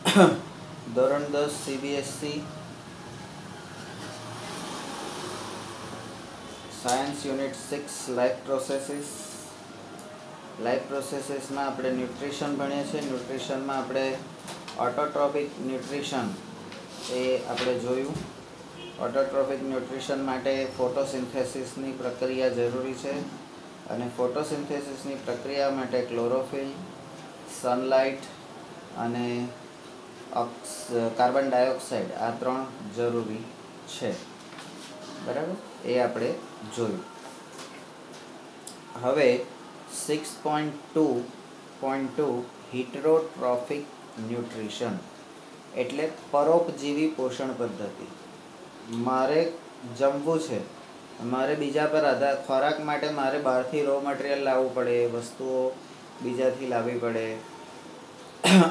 ધોરણ 10 CBSE science unit 6 life પ્રોસેસીસમાં આપણે nutrition ભણીએ છીએ. ન્યુટ્રિશનમાં આપણે ઓટોટ્રોપિક ન્યુટ્રિશન એ આપણે જોયું. ઓટોટ્રોપિક ન્યુટ્રિશન માટે ફોટોસિન્થેસિસની પ્રક્રિયા જરૂરી છે અને ફોટોસિન્થેસિસની પ્રક્રિયા માટે ક્લોરોફિલ, સનલાઇટ અને કાર્બન ડાયોક્સાઇડ આ 3 જરૂરી છે. બરાબર, એ આપણે જોયું. હવે 6.2.2 હિટરોટ્રોફિક ન્યુટ્રિશન એટલે પરોપજીવી પોષણ પદ્ધતિ. મારે જમવું છે, મારે બીજા પર આધાર ખોરાક માટે મારે બહારથી રો મટીરિયલ લાવવું પડે, વસ્તુઓ બીજાથી લાવવી પડે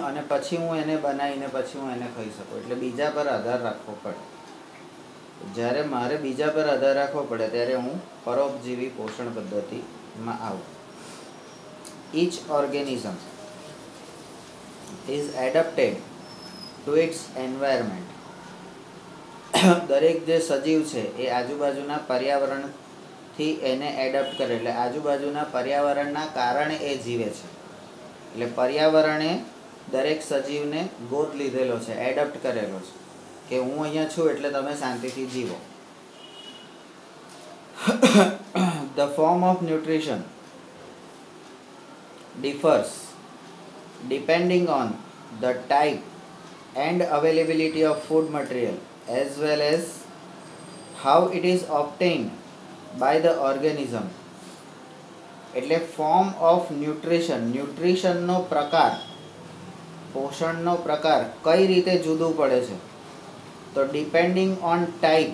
અને પછી હું એને બનાવીને પછી હું એને ખાઈ શકું. એટલે બીજા પર આધાર રાખવો પડે. જ્યારે મારે બીજા પર આધાર રાખવો પડે ત્યારે હું પરોપજીવી પોષણ પદ્ધતિમાં આવું. Each organism is adapted to its environment. દરેક જે સજીવ છે એ આજુબાજુના પર્યાવરણથી એને એડપ્ટ કરે, એટલે આજુબાજુના પર્યાવરણના કારણે એ જીવે છે. એટલે પર્યાવરણે દરેક સજીવને ગોદ લીધેલો છે, એડપ્ટ કરેલો છે કે હું અહીંયા છું એટલે તમે શાંતિથી જીવો. The form of nutrition differs depending on the type and availability of food material as well as how it is obtained by the organism. એટલે ફોર્મ ઓફ ન્યુટ્રિશન, ન્યુટ્રિશનનો પ્રકાર, પોષણનો પ્રકાર કઈ રીતે જુદું પડે છે. તો ડિપેન્ડિંગ ઓન ટાઈપ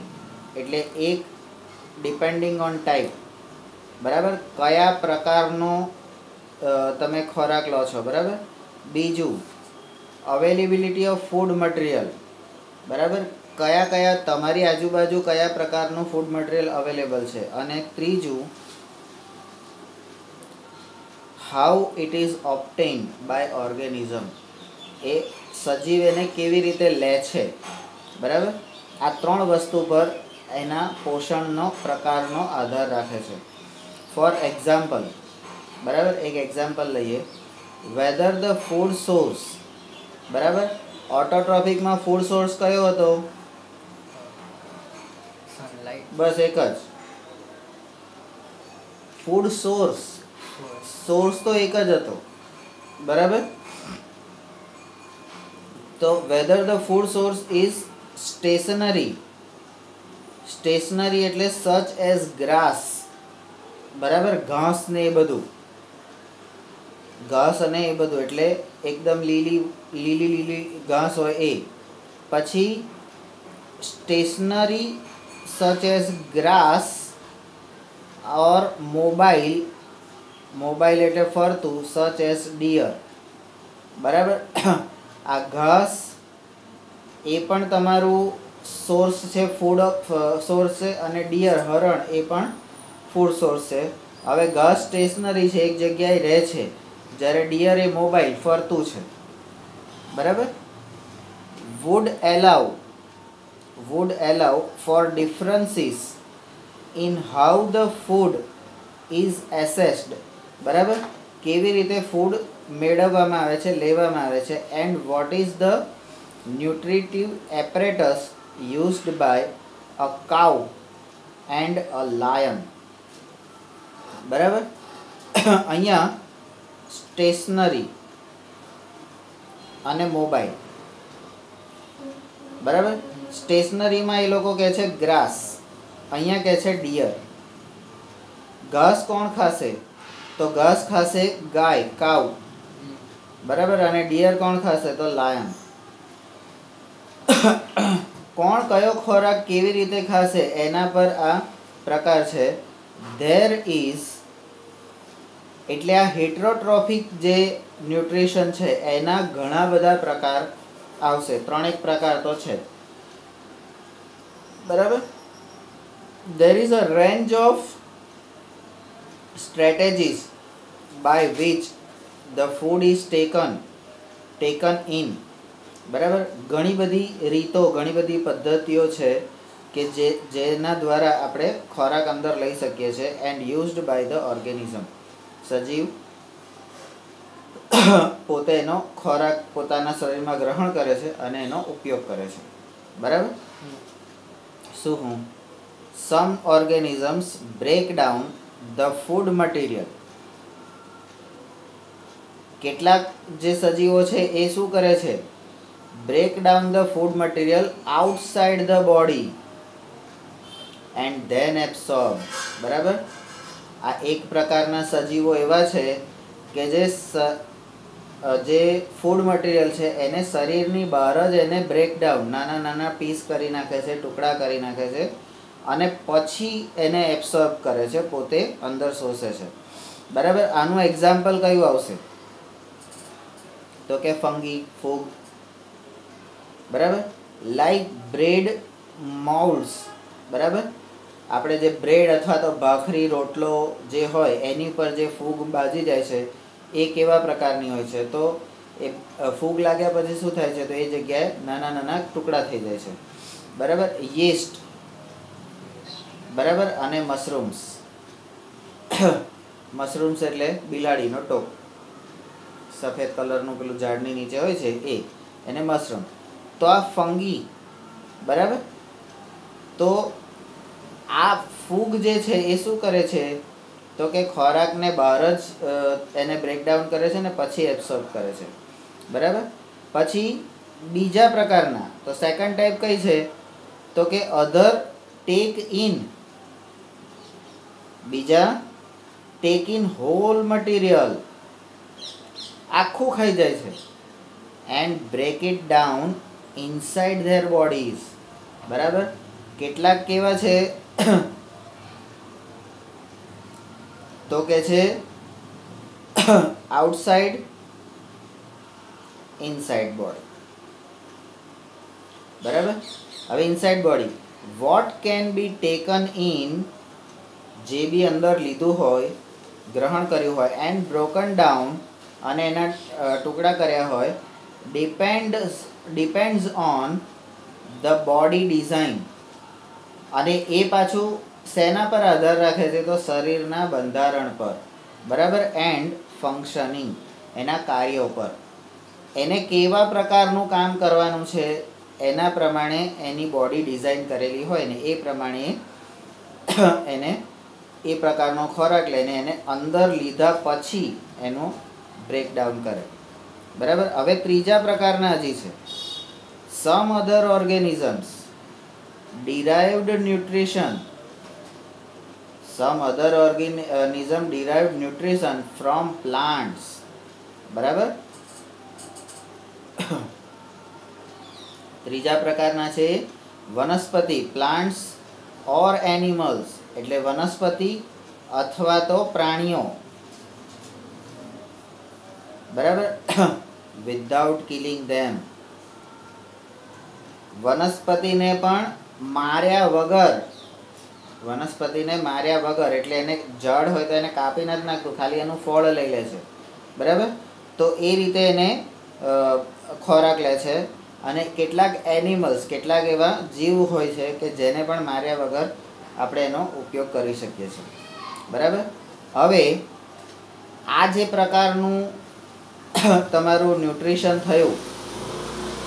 એટલે એક ડિપેન્ડિંગ ઓન ટાઈપ, બરાબર, કયા પ્રકારનો તમે ખોરાક લો છો, બરાબર. બીજું અવેલેબિલિટી ઓફ ફૂડ મટીરિયલ, બરાબર, કયા કયા તમારી આજુબાજુ કયા પ્રકારનું ફૂડ મટીરિયલ અવેલેબલ છે. અને ત્રીજું how it is obtained by organism, એ સજીવ એને કેવી રીતે લે છે, બરાબર. આ 3 વસ્તુ પર એના પોષણનો પ્રકારનો આધાર રાખે છે. ફોર એક્ઝામ્પલ, બરાબર, એક એક્ઝામ્પલ લઈએ. વેધર ધ ફૂડ સોર્સ, બરાબર, ઓટોટ્રોપિકમાં ફૂડ સોર્સ કયો હતો? બસ એક જ ફૂડ સોર્સ તો એક જ હતો, બરાબર. તો whether the food source is stationary એટલે સચ એઝ ગ્રાસ, બરાબર, ઘાસ ને એ બધું, ઘાસ અને એ બધું એટલે એકદમ લીલી ઘાસ હોય એ. પછી સ્ટેશનરી સચ એઝ ગ્રાસ ઓર મોબાઈલ એટલે ફરતું, સચ એઝ ડિયર, બરાબર. આ ઘાસ એ પણ તમારું સોર્સ છે, ફૂડ સોર્સ છે, અને ડિયર હરણ એ પણ ફૂડ સોર્સ છે. હવે ઘાસ સ્ટેશનરી છે, એક જગ્યાએ રહે છે, જ્યારે ડિયર એ મોબાઈલ ફરતું છે, બરાબર. would allow for differences in how the food is assessed, બરાબર, કેવી રીતે ફૂડ મેળવવામાં આવે છે, લેવામાં આવે છે. and what is the nutritive apparatus used by a cow and a lion, બરાબર. અહીંયા સ્ટેશનરી અને મોબાઈલ, બરાબર. સ્ટેશનરીમાં એ લોકો કહે છે ગ્રાસ, અહીંયા કહે છે ડિયર. ઘાસ કોણ ખાશે? તો ઘાસ ખાશે ગાય, કાઉ, બરાબર. અને ડિયર કોણ ખાશે? તો લાયન. કોણ કયો ખોરાક કેવી રીતે ખાશે એના પર આ પ્રકાર છે. ધેર ઇઝ એટલે આ હેટરોટ્રોફિક જે ન્યુટ્રિશન છે એના ઘણા બધા પ્રકાર આવશે. 3 પ્રકાર તો છે, બરાબર. there is a range of strategies by which the food is taken in બરાબર. ઘણી બધી રીતો, ઘણી બધી પદ્ધતિઓ છે કે જેના દ્વારા આપણે ખોરાક અંદર લઈ શકીએ છીએ. And used by the organism. સજીવ પોતે એનો ખોરાક પોતાના શરીરમાં ગ્રહણ કરે છે અને એનો ઉપયોગ કરે છે. બરાબર. શું some organisms break down the food material. કેટલાક જે સજીવો છે એ શું કરે છે? Break down the food material outside the body and then absorb. બરાબર. આ એક પ્રકારના સજીવો એવા છે કે જે ફૂડ મટીરિયલ છે એને શરીરની બહાર જ એને બ્રેકડાઉન, નાના નાના પીસ કરી નાખે છે, ટુકડા કરી નાખે છે અને પછી એને એબ્સોર્બ કરે છે, પોતે અંદર શોષે છે. બરાબર. આનું એક્ઝામ્પલ કયું આવશે? તો કે ફંગી, ફૂગ. બરાબર. Like bread moulds. બરાબર. આપણે જે બ્રેડ અથવા તો ભાખરી, રોટલો જે હોય એની પર જે ફૂગ બાજી જાય છે એ કેવા પ્રકારની હોય છે? તો એ ફૂગ લાગ્યા પછી શું થાય છે? તો એ જગ્યાએ નાના નાના ટુકડા થઈ જાય છે. બરાબર. યીસ્ટ. બરાબર. અને મશરૂમ્સ. મશરૂમ્સ એટલે બિલાડીનો ટોપ, સફેદ કલરનું પેલું ઝાડની નીચે હોય છે એને મશરૂમ. તો આ ફંગી. બરાબર. તો આ ફૂગ જે છે એ શું કરે છે? તો કે ખોરાકને બહાર જ એને બ્રેકડાઉન કરે છે ને પછી એબ્સોર્બ કરે છે. બરાબર. પછી બીજા પ્રકારના, તો સેકન્ડ ટાઈપ કઈ છે? તો કે અધર ટેક ઇન. બીજા ટેક ઇન હોલ મટીરિયલ, આખું ખાઈ જાય છે. And break it down inside their bodies. બરાબર. કેટલાક કેવા છે? તો કે છે આઉટસાઇડ, ઇનસાઇડ બોડી. બરાબર. હવે inside body, what can be taken in, જે બી અંદર લીધું હોય, ગ્રહણ કર્યું હોય, એન્ડ બ્રોકન ડાઉન અને એના ટુકડા કર્યા હોય, depends on the body design. અને એ પાછું શેના પર આધાર રાખે છે? તો શરીરના બંધારણ પર. બરાબર. એન્ડ ફંક્શનિંગ, એના કાર્યો પર. એને કેવા પ્રકારનું કામ કરવાનું છે એના પ્રમાણે એની બોડી ડિઝાઇન કરેલી હોય ને એ પ્રમાણે એને એ પ્રકારનો ખોરાક લઈને એને અંદર લીધા પછી એનું બ્રેકડાઉન કરે. બરાબર. હવે ત્રીજા પ્રકારના હજી છે. સમ અધર organisms derived nutrition. Some other organism derived nutrition from plants. બરાબર. ત્રીજા પ્રકારના છે વનસ્પતિ, પ્લાન્ટ્સ ઓર એનિમલ્સ, એટલે વનસ્પતિ અથવા તો પ્રાણીઓ. બરાબર. વિધાઉટ કિલિંગ ધેમ. વનસ્પતિને પણ માર્યા વગર, એટલે એને જડ હોય તો એને કાપી નથી નાખતું, ખાલી એનું ફળ લઈ લે છે. બરાબર. તો એ રીતે એને ખોરાક લે છે. અને કેટલાક એનિમલ્સ, કેટલાક એવા જીવ હોય છે કે જેને પણ માર્યા વગર આપણે એનો ઉપયોગ કરી શકીએ છીએ. બરાબર. હવે આ જે પ્રકારનું તમારું ન્યુટ્રિશન થયું,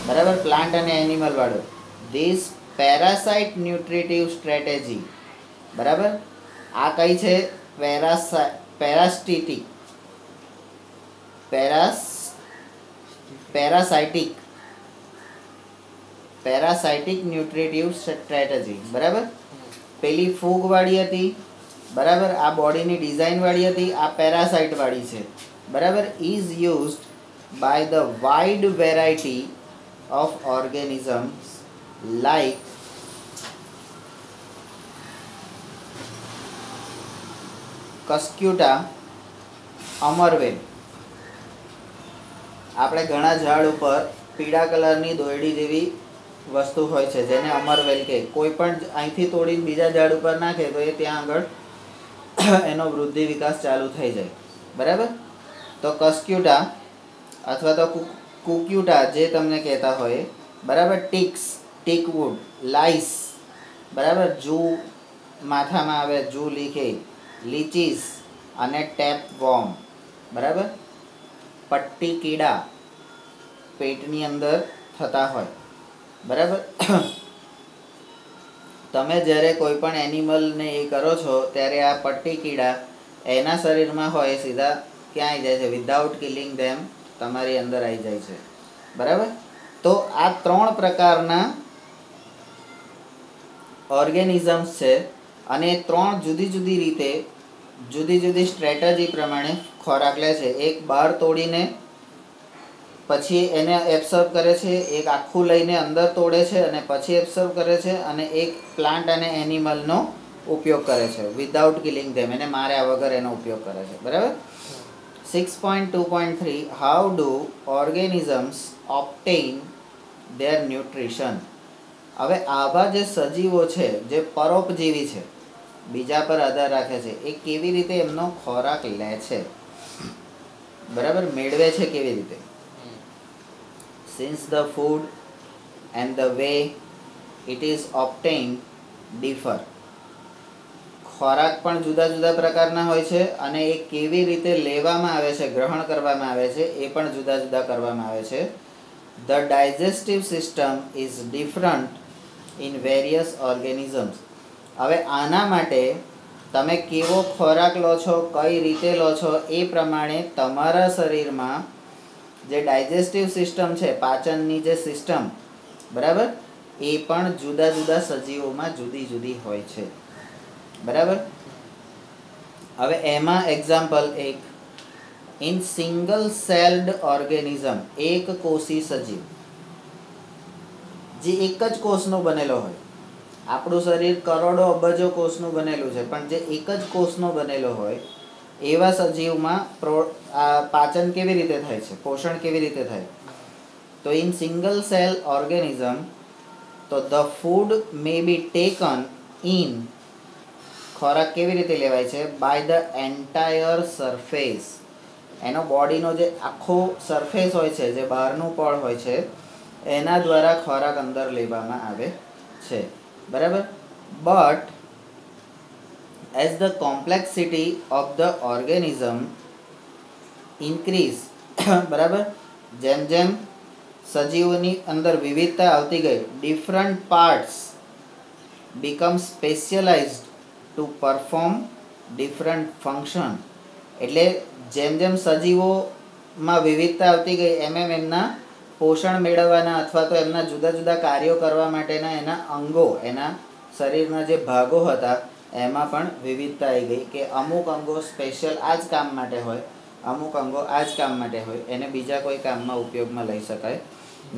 બરાબર, પ્લાન્ટ અને એનિમલ વાળું, ધીસ પેરાસાઇટ ન્યુટ્રિટિવ સ્ટ્રેટેજી. બરાબર. આ કઈ છે? પેરાસાઇટિક ન્યુટ્રિટિવ સ્ટ્રેટેજી. બરાબર. પેલી ફૂગ વાળી હતી. બરાબર. આ બોડીની ડિઝાઇન વાળી હતી. આ પેરાસાઇટ વાળી છે. બરાબર. Is used by the wide variety of organisms like Cuscuta, અમરવેલ. આપણે ઘણા ઝાડ ઉપર પીળા કલરની દોરડી જેવી વસ્તુ હોય છે જેને અમરવેલ કહે. કોઈ પણ અહીંથી તોડીને બીજા ઝાડ ઉપર નાખે તો એ ત્યાં આગળ એનો વૃદ્ધિ વિકાસ ચાલુ થઈ જાય. બરાબર. તો કસ્ક્યુટા અથવા તો કુક્યુટા જે તમને કહેતા હોય, બરાબર, ટિક્સ, ટીકવુડ, લાઈસ, બરાબર, જૂ માથામાં આવે, જૂ લીખે, લીચીસ અને ટેપ વોર્મ, બરાબર, પટ્ટી કીડા પેટની અંદર થતા હોય, બરાબર. તમે જ્યારે કોઈ પણ એનિમલને એ કરો છો ત્યારે આ પટ્ટી કીડા એના શરીરમાં હોય સીધા ક્યાં આવી જાય છે? વિધાઉટ કિલિંગ ધેમ તમારી અંદર આવી જાય છે, બરાબર. તો આ 3 પ્રકારના ઓર્ગેનિઝમ્સ છે અને 3 જુદી જુદી રીતે જુદી જુદી સ્ટ્રેટેજી પ્રમાણે ખોરાક લે છે. એક બહાર તોડીને પછી એને એબ્સોર્બ કરે છે, એક આખું લઈને અંદર તોડે છે અને પછી એબ્સોર્બ કરે છે, અને એક પ્લાન્ટ અને એનિમલનો ઉપયોગ કરે છે વિધાઉટ કિલિંગ ધેમ, એને માર્યા વગર એનો ઉપયોગ કરે છે, બરાબર. 6.2.3 how do organisms obtain their nutrition. હવે આવા જે સજીવો છે જે પરોપજીવી છે, બીજા પર આધાર રાખે છે, એ કેવી રીતે એમનો ખોરાક લે છે, બરાબર, મેળવે છે કેવી રીતે? Since the food and the way it is obtained differ. ખોરાક પણ જુદા જુદા પ્રકારના હોય છે અને એ કેવી રીતે લેવામાં આવે છે, ગ્રહણ કરવામાં આવે છે, એ પણ જુદા જુદા કરવામાં આવે છે. The digestive system is different in various organisms. હવે આના માટે તમે કેવો ખોરાક લો છો, કઈ રીતે લો છો, એ પ્રમાણે તમારા શરીરમાં જે ડાયજેસ્ટિવ સિસ્ટમ છે, પાચનની જે સિસ્ટમ, બરાબર, એ પણ જુદા જુદા સજીવોમાં જુદી જુદી હોય છે, બરાબર. હવે એમાં એક્ઝામ્પલ એક, ઇન સિંગલ સેલ્ડ ઓર્ગેનિઝમ, એક કોષી સજીવ જે એક જ કોષનો બનેલો હોય. આપણું શરીર કરોડો અબજો કોષનું બનેલું છે, પણ જે એક જ કોષનો બનેલો હોય એવા સજીવમાં પાચન કેવી રીતે થાય છે, પોષણ કેવી રીતે થાય? તો ઇન સિંગલ સેલ ઓર્ગેનિઝમ, તો the food May be taken in, ખોરાક કેવી રીતે લેવાય છે? બાય ધ એન્ટાયર સરફેસ, એનો બોડીનો જે આખો સરફેસ હોય છે, જે બહારનું પડ હોય છે, એના દ્વારા ખોરાક અંદર લેવામાં આવે છે, બરાબર. But as the complexity of the organism increase, બરાબર, જેમ જેમ સજીવોની અંદર વિવિધતા આવતી ગઈ, different parts become specialized to perform different function. એટલે જેમ જેમ સજીવોમાં વિવિધતા આવતી ગઈ એમ એમ એમના પોષણ મેળવવાના અથવા તો એમના જુદા જુદા કાર્યો કરવા માટેના એના અંગો, એના શરીરના જે ભાગો હતા એમાં પણ વિવિધતા આવી ગઈ કે અમુક અંગો સ્પેશિયલ આ જ કામ માટે હોય, અમુક અંગો આ જ કામ માટે હોય, એને બીજા કોઈ કામમાં ઉપયોગમાં લઈ શકાય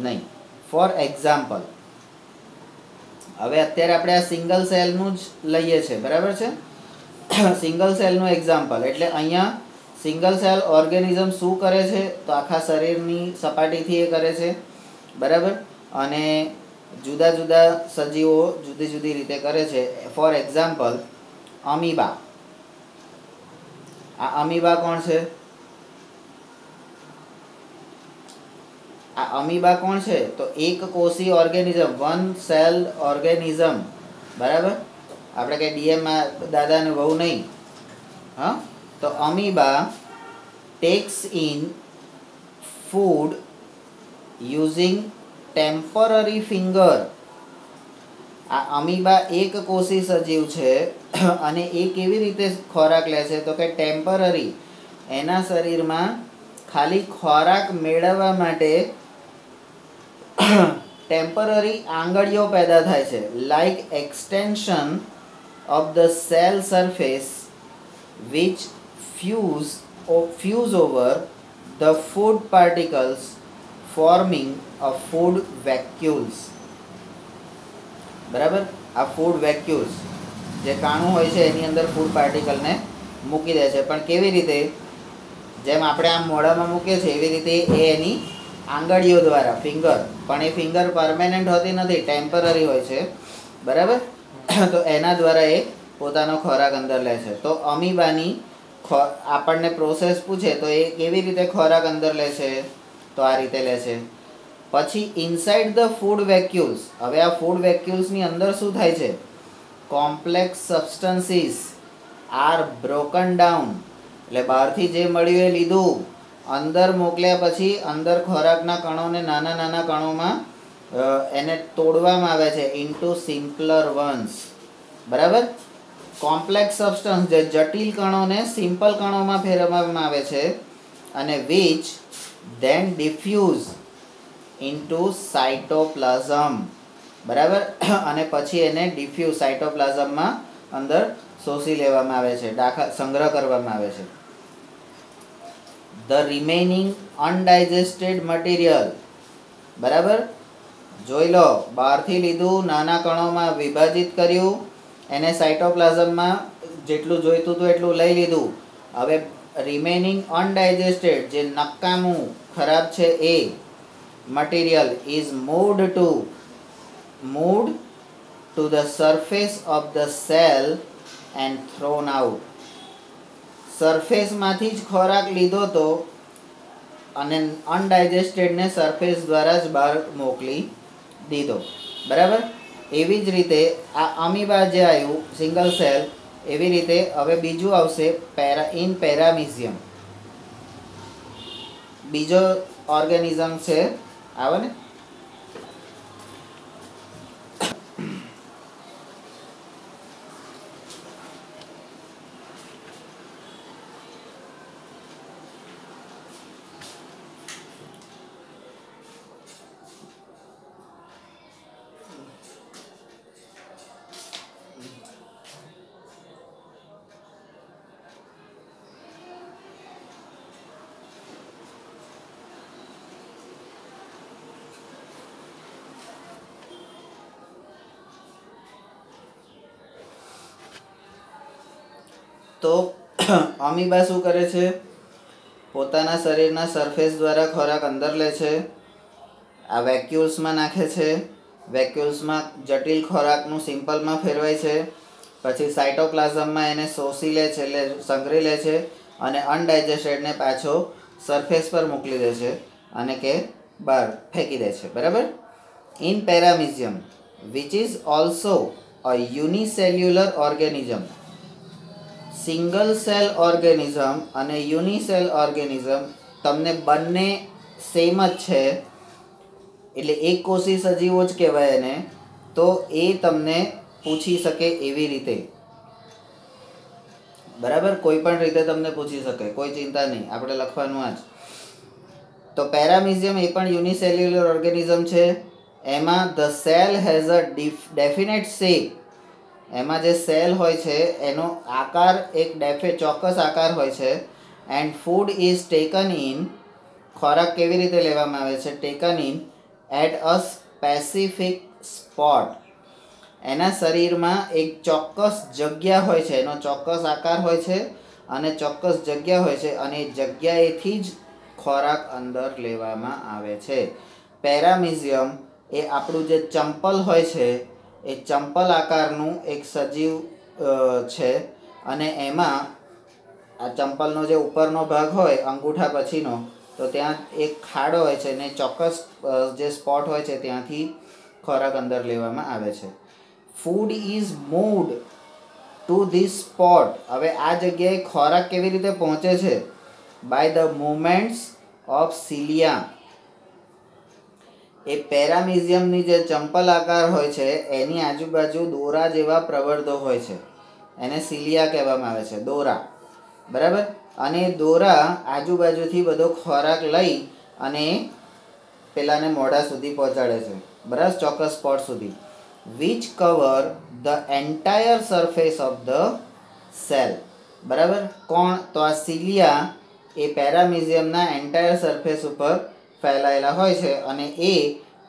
નહીં. ફોર એક્ઝામ્પલ, હવે અત્યારે આપણે આ સિંગલ સેલનું જ લઈએ છીએ, બરાબર છે, સિંગલ સેલનું એક્ઝામ્પલ. એટલે અહીંયા સિંગલ સેલ ઓર્ગેનિઝમ શું કરે છે? તો આખા શરીરની સપાટીથી એ કરે છે, બરાબર, અને જુદા જુદા સજીવો જુદી જુદી રીતે કરે છે. For example, amoeba. આ અમીબા કોણ છે? આ અમીબા કોણ છે? તો એક કોષી ઓર્ગેનિઝમ, વન સેલ્ડ ઓર્ગેનિઝમ, બરાબર. આપણે કંઈ ડીએમમાં દાદાને બહુ નહીં, હા. તો amoeba tax in food using temporary finger. આ અમીબા એક કોષી સજીવ છે અને એ કેવી રીતે ખોરાક લે છે? તો કે ટેમ્પરરી, એના શરીરમાં ખાલી ખોરાક મેળવવા માટે ટેમ્પરરી આંગળીઓ પેદા થાય છે, like extension of the cell surface which fuse over the food particles forming a food vacuoles. બરાબર, આ ફૂડ વેક્યુલ્સ જે કાણું હોય છે એની અંદર ફૂડ પાર્ટિકલને મૂકી દે છે. પણ કેવી રીતે? જેમ આપણે આમ મોઢામાં મૂકીએ છીએ એવી રીતે એ એની આંગળીઓ દ્વારા, ફિંગર, પણ એ ફિંગર પરમેનન્ટ હોતી નથી, ટેમ્પરરી હોય છે, બરાબર. તો એના દ્વારા એ પોતાનો ખોરાક અંદર લે છે. તો અમીબાની આપણને પ્રોસેસ પૂછે તો એ કેવી રીતે ખોરાક અંદર લે છે? તો આ રીતે લે છે. પછી ઇનસાઇડ ધ ફૂડ વેક્યુલ્સ, હવે આ ફૂડ વેક્યુલ્સની અંદર શું થાય છે? Complex substances are broken down, એટલે બહારથી જે મળ્યું એ લીધું, અંદર મોકલ્યા પછી અંદર ખોરાકના કણોને નાના નાના કણોમાં એને તોડવામાં આવે છે ઇન્ટુ સિમ્પલર વન્સ. બરાબર? કોમ્પ્લેક્સ સબસ્ટન્સ જે જટિલ કણોને સિમ્પલ કણોમાં ફેરવવામાં આવે છે, અને which than diffuse into cytoplasm. બરાબર? અને પછી એને ડિફ્યુઝ સાઇટોપ્લાઝમમાં અંદર શોષી લેવામાં આવે છે, સંગ્રહ કરવામાં આવે છે. ધ રિમેનિંગ અનડાઇજેસ્ટેડ મટીરિયલ, બરાબર, જોઈ લો, બહારથી લીધું, નાના કણોમાં વિભાજિત કર્યું, એને સાઇટોપ્લાઝમમાં જેટલું જોઈતું હતું એટલું લઈ લીધું. હવે રિમેનિંગ અનડાઇજેસ્ટેડ, જે નકામું ખરાબ છે એ material is moved to the surface of the cell and thrown out. સરફેસમાંથી જ ખોરાક લીધો તો અને અનડાઇજેસ્ટેડને સરફેસ દ્વારા જ બહાર મોકલી દીધો. બરાબર? એવી જ રીતે આ અમીબા જે આવ્યું સિંગલ સેલ, એવી રીતે હવે બીજું આવશે પેરામિઝિયમ. બીજો ઓર્ગેનિઝમ છે, આવે ને, તો અમીબા શું કરે છે? પોતાના શરીરના સરફેસ દ્વારા ખોરાક અંદર લે છે, આ વેક્યુલ્સમાં નાખે છે, વેક્યુલ્સમાં જટિલ ખોરાકનું સિમ્પલમાં ફેરવાય છે, પછી સાઇટોપ્લાઝમમાં એને શોષી લે છે, એટલે સંગ્રહી લે છે, અને અનડાઇજેસ્ટેડને પાછો સરફેસ પર મોકલી દે છે અને કે બહાર ફેંકી દે છે. બરાબર? In paramecium which is also a unicellular organism. Single cell organism અને યુનિસેલ ઓર્ગેનિઝમ તમને બંને સેમ જ છે, એટલે એક કોષી સજીવો જ કહેવાય એને. તો એ તમને પૂછી શકે એવી રીતે, બરાબર, કોઈ પણ રીતે તમને પૂછી શકે, કોઈ ચિંતા નહીં, આપણે લખવાનું આ જ. તો પેરામિઝિયમ એ પણ યુનિસેલ્યુલર ઓર્ગેનિઝમ છે. એમાં the cell has a definite shape, એમાં જે સેલ હોય છે એનો આકાર એક ચોક્કસ આકાર હોય છે. And food is taken in, ખોરાક કેવી રીતે લેવામાં આવે છે? Taken in at a specific spot, એના શરીરમાં એક ચોક્કસ જગ્યા હોય છે, એનો ચોક્કસ આકાર હોય છે અને ચોક્કસ જગ્યા હોય છે, અને એ જગ્યાએથી જ ખોરાક અંદર લેવામાં આવે છે. પેરામિઝિયમ એ આપણું જે ચંપલ હોય છે એ ચંપલ આકારનું એક સજીવ છે, અને એમાં આ ચંપલનો જે ઉપરનો ભાગ હોય અંગૂઠા પછીનો, તો ત્યાં એક ખાડો હોય છે, ને ચોક્કસ જે સ્પોટ હોય છે ત્યાંથી ખોરાક અંદર લેવામાં આવે છે. Food is moved to this spot, હવે આ જગ્યાએ ખોરાક કેવી રીતે પહોંચે છે? By the movements of cilia. એ પેરામિઝિયમની જે ચંપલ આકાર હોય છે એની આજુબાજુ દોરા જેવા પ્રવર્ધો હોય છે, એને સિલિયા કહેવામાં આવે છે, દોરા. બરાબર? અને દોરા આજુબાજુથી બધો ખોરાક લઈ અને પેલાને મોઢા સુધી પહોંચાડે છે, બરાબર, ચોક્કસ સ્પોટ સુધી. Which cover the entire surface of the cell. બરાબર? કોણ? તો આ સિલિયા એ પેરામિઝિયમના એન્ટાયર સરફેસ ઉપર ફેલાયેલા હોય છે, અને એ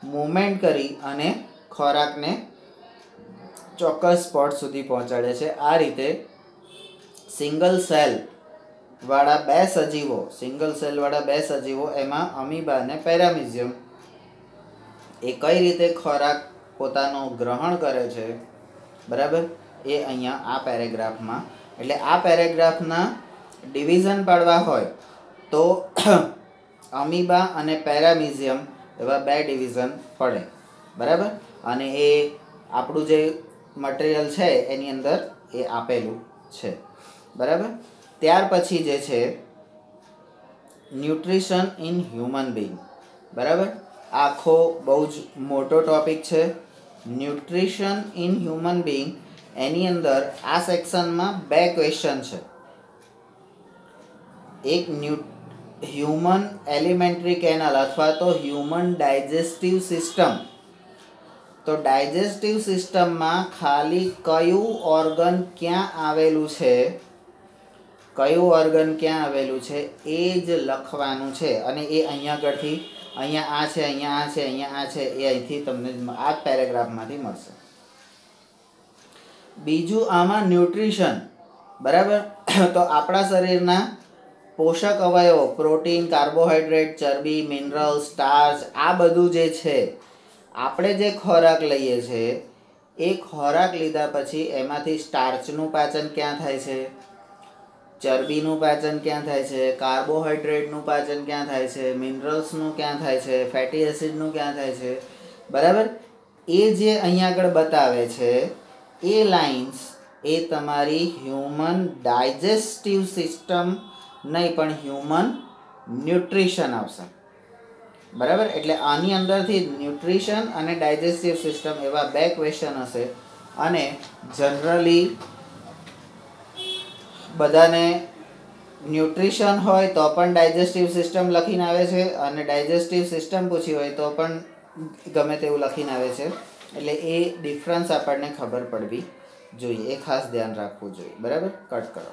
મૂવમેન્ટ કરી અને ખોરાકને ચોક્કસ સ્પોટ સુધી પહોંચાડે છે. આ રીતે સિંગલ સેલવાળા બે સજીવો, એમાં અમીબા અને પેરામિઝિયમ, એ કઈ રીતે ખોરાક પોતાનો ગ્રહણ કરે છે, બરાબર, એ અહીંયા આ પેરેગ્રાફમાં, એટલે આ પેરેગ્રાફના ડિવિઝન પાડવા હોય તો અમીબા અને પેરામિઝિયમ એવા 2 ડિવિઝન પડે, બરાબર. અને એ આપણું જે મટીરિયલ છે એની અંદર એ આપેલું છે, બરાબર. ત્યાર પછી જે છે ન્યુટ્રિશન ઇન હ્યુમન બિંગ, બરાબર. આખો બહુ જ મોટો ટોપિક છે ન્યુટ્રિશન ઇન હ્યુમન બિંગ. એની અંદર આ સેક્શનમાં 2 ક્વેશ્ચન છે. એક હ્યુમન એલિમેન્ટરી કેનલ અથવા તો હ્યુમન ડાયજેસ્ટિવ સિસ્ટમ. તો ડાયજેસ્ટિવ સિસ્ટમમાં ખાલી કયું ઓર્ગન ક્યાં આવેલું છે, કયું ઓર્ગન ક્યાં આવેલું છે એ જ લખવાનું છે. અને એ અહીંયા આગળથી અહીંયા આ છે, અહીંયા આ છે, અહીંયા આ છે, એ અહીંથી તમને આ પેરેગ્રાફમાંથી મળશે. બીજું આમાં ન્યુટ્રિશન, બરાબર. તો આપણા શરીરના પોષક અવયવો પ્રોટીન, કાર્બોહાઈડ્રેટ, ચરબી, મિનરલ, સ્ટાર્ચ, આ બધું જે છે આપણે જે ખોરાક લઈએ છીએ એ ખોરાક લીધા પછી એમાંથી સ્ટાર્ચનું પાચન ક્યાં થાય છે, ચરબીનું પાચન ક્યાં થાય છે, કાર્બોહાઈડ્રેટનું પાચન ક્યાં થાય છે, મિનરલ્સનું ક્યાં થાય છે, ફેટી એસિડનું ક્યાં થાય છે, બરાબર. એ જે અહીંયા આગળ બતાવે છે એ લાઇન્સ એ તમારી હ્યુમન ડાયજેસ્ટિવ સિસ્ટમ નહીં પણ હ્યુમન ન્યુટ્રિશન આવશે, બરાબર. એટલે આની અંદરથી ન્યુટ્રિશન અને ડાયજેસ્ટિવ સિસ્ટમ એવા 2 ક્વેશ્ચન હશે. અને જનરલી બધાને ન્યુટ્રિશન હોય તો પણ ડાયજેસ્ટિવ સિસ્ટમ લખીને આવે છે, અને ડાયજેસ્ટિવ સિસ્ટમ પૂછી હોય તો પણ ગમે તેવું લખીને આવે છે. એટલે એ ડિફરન્સ આપણને ખબર પડવી જોઈએ, એ ખાસ ધ્યાન રાખવું જોઈએ, બરાબર. કટ કરો.